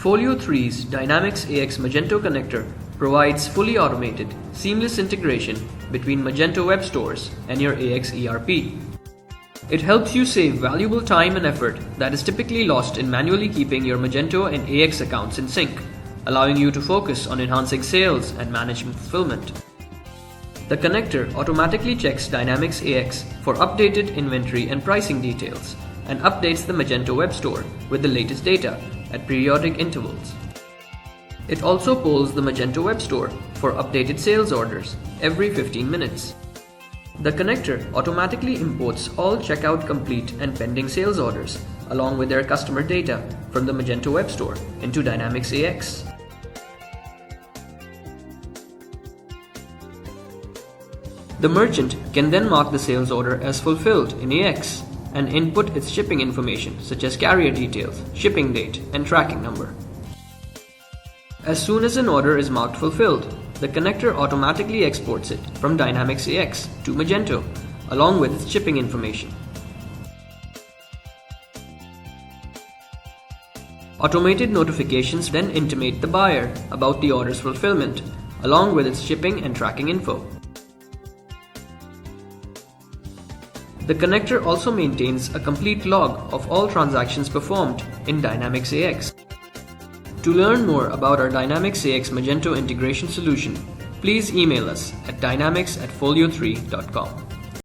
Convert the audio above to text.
Folio 3's Dynamics AX Magento connector provides fully automated, seamless integration between Magento web stores and your AX ERP. It helps you save valuable time and effort that is typically lost in manually keeping your Magento and AX accounts in sync, allowing you to focus on enhancing sales and managing fulfillment. The connector automatically checks Dynamics AX for updated inventory and pricing details and updates the Magento web store with the latest data at periodic intervals. It also polls the Magento web store for updated sales orders every 15 minutes. The connector automatically imports all checkout complete and pending sales orders along with their customer data from the Magento web store into Dynamics AX. The merchant can then mark the sales order as fulfilled in AX and input its shipping information such as carrier details, shipping date, and tracking number. As soon as an order is marked fulfilled, the connector automatically exports it from Dynamics AX to Magento along with its shipping information. Automated notifications then intimate the buyer about the order's fulfillment along with its shipping and tracking info. The connector also maintains a complete log of all transactions performed in Dynamics AX. To learn more about our Dynamics AX Magento integration solution, please email us at dynamics@folio3.com.